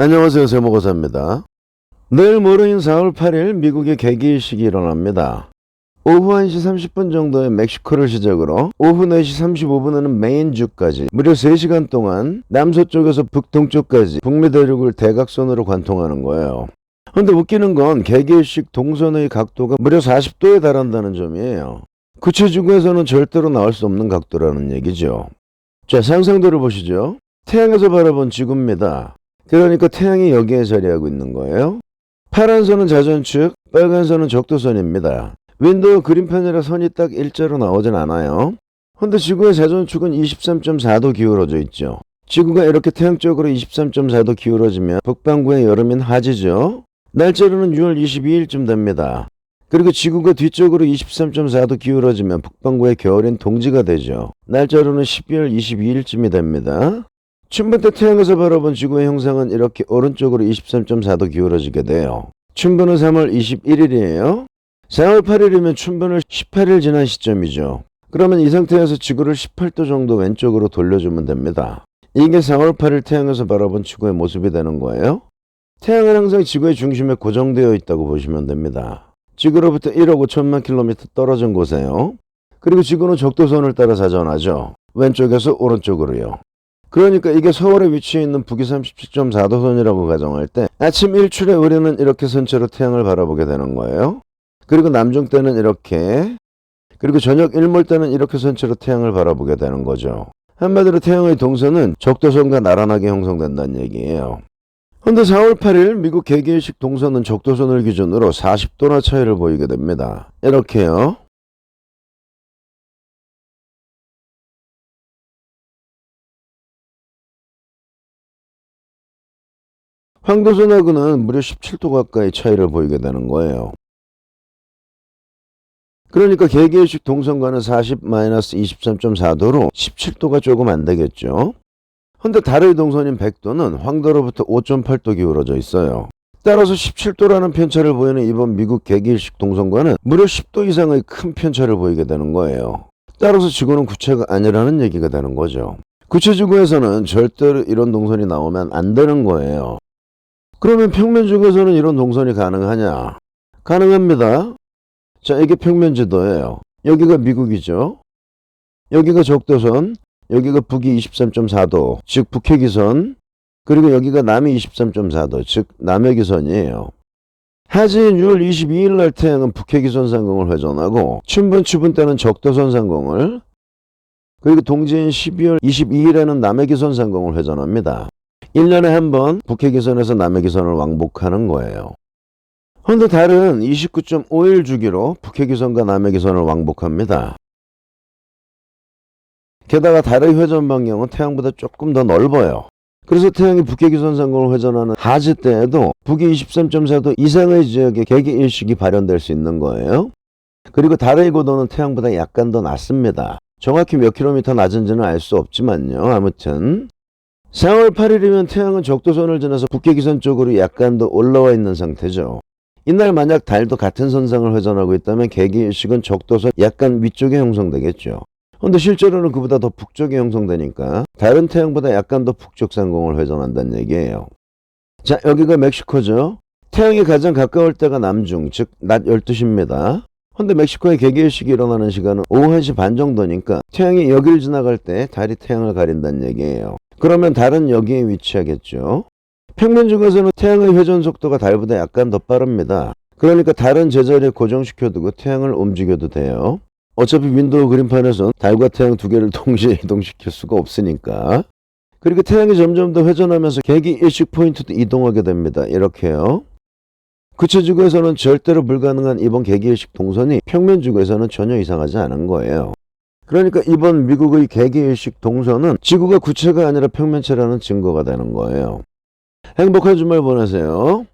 안녕하세요. 세모고사입니다. 내일 모레인 4월 8일 미국의 개기일식이 일어납니다. 오후 1시 30분 정도에 멕시코를 시작으로 오후 4시 35분에는 메인주까지 무려 3시간 동안 남서쪽에서 북동쪽까지 북미 대륙을 대각선으로 관통하는 거예요. 근데 웃기는 건 개기일식 동선의 각도가 무려 40도에 달한다는 점이에요. 구체지구에서는 절대로 나올 수 없는 각도라는 얘기죠. 자, 상상대로 보시죠. 태양에서 바라본 지구입니다. 그러니까 태양이 여기에 자리하고 있는 거예요. 파란 선은 자전축, 빨간 선은 적도선입니다. 윈도우 그림판이라 선이 딱 일자로 나오진 않아요. 근데 지구의 자전축은 23.4도 기울어져 있죠. 지구가 이렇게 태양 쪽으로 23.4도 기울어지면 북반구의 여름인 하지죠. 날짜로는 6월 22일쯤 됩니다. 그리고 지구가 뒤쪽으로 23.4도 기울어지면 북반구의 겨울인 동지가 되죠. 날짜로는 12월 22일쯤이 됩니다. 춘분 때 태양에서 바라본 지구의 형상은 이렇게 오른쪽으로 23.4도 기울어지게 돼요. 춘분은 3월 21일이에요. 4월 8일이면 춘분을 18일 지난 시점이죠. 그러면 이 상태에서 지구를 18도 정도 왼쪽으로 돌려주면 됩니다. 이게 4월 8일 태양에서 바라본 지구의 모습이 되는 거예요. 태양은 항상 지구의 중심에 고정되어 있다고 보시면 됩니다. 지구로부터 1억 5천만 킬로미터 떨어진 곳에요. 그리고 지구는 적도선을 따라 자전하죠. 왼쪽에서 오른쪽으로요. 그러니까 이게 서울에 위치해 있는 북위 37.4도선이라고 가정할 때 아침 일출에 우리는 이렇게 선체로 태양을 바라보게 되는 거예요. 그리고 남중 때는 이렇게, 그리고 저녁 일몰 때는 이렇게 선체로 태양을 바라보게 되는 거죠. 한마디로 태양의 동선은 적도선과 나란하게 형성된다는 얘기예요. 근데 4월 8일 미국 개기일식 동선은 적도선을 기준으로 40도나 차이를 보이게 됩니다. 이렇게요. 황도선하고는 무려 17도 가까이 차이를 보이게 되는 거예요. 그러니까 개기일식 동선과는 40-23.4도로 17도가 조금 안 되겠죠. 근데 달의 동선인 백도는 황도로부터 5.8도 기울어져 있어요. 따라서 17도라는 편차를 보이는 이번 미국 개기일식 동선과는 무려 10도 이상의 큰 편차를 보이게 되는 거예요. 따라서 지구는 구체가 아니라는 얘기가 되는 거죠. 구체지구에서는 절대로 이런 동선이 나오면 안 되는 거예요. 그러면 평면지구에서는 이런 동선이 가능하냐? 가능합니다. 자, 이게 평면지도예요. 여기가 미국이죠. 여기가 적도선, 여기가 북위 23.4도, 즉 북회기선, 그리고 여기가 남위 23.4도, 즉 남해기선이에요. 하지인 6월 22일 날 태양은 북회기선 상공을 회전하고 춘분, 추분 때는 적도선 상공을, 그리고 동지인 12월 22일에는 남해기선 상공을 회전합니다. 1년에 한 번 북해기선에서 남해기선을 왕복하는 거예요. 그런데 달은 29.5일 주기로 북해기선과 남해기선을 왕복합니다. 게다가 달의 회전 방향은 태양보다 조금 더 넓어요. 그래서 태양이 북해기선 상공을 회전하는 하지 때에도 북위 23.4도 이상의 지역에 개기일식이 발현될 수 있는 거예요. 그리고 달의 고도는 태양보다 약간 더 낮습니다. 정확히 몇 킬로미터 낮은지는 알 수 없지만요. 아무튼 4월 8일이면 태양은 적도선을 지나서 북해기선 쪽으로 약간 더 올라와 있는 상태죠. 이날 만약 달도 같은 선상을 회전하고 있다면 개기일식은 적도선 약간 위쪽에 형성되겠죠. 근데 실제로는 그보다 더 북쪽에 형성되니까 달은 태양보다 약간 더 북쪽 상공을 회전한다는 얘기예요. 자, 여기가 멕시코죠. 태양이 가장 가까울 때가 남중, 즉 낮 12시입니다. 근데 멕시코의 개기일식이 일어나는 시간은 오후 1시 반 정도니까 태양이 여길 지나갈 때 달이 태양을 가린다는 얘기예요. 그러면 달은 여기에 위치하겠죠. 평면지구에서는 태양의 회전 속도가 달보다 약간 더 빠릅니다. 그러니까 달은 제자리에 고정시켜두고 태양을 움직여도 돼요. 어차피 윈도우 그림판에선 달과 태양 두 개를 동시에 이동시킬 수가 없으니까. 그리고 태양이 점점 더 회전하면서 개기일식 포인트도 이동하게 됩니다. 이렇게요. 구체지구에서는 절대로 불가능한 이번 개기일식 동선이 평면지구에서는 전혀 이상하지 않은 거예요. 그러니까 이번 미국의 개기일식 동선은 지구가 구체가 아니라 평면체라는 증거가 되는 거예요. 행복한 주말 보내세요.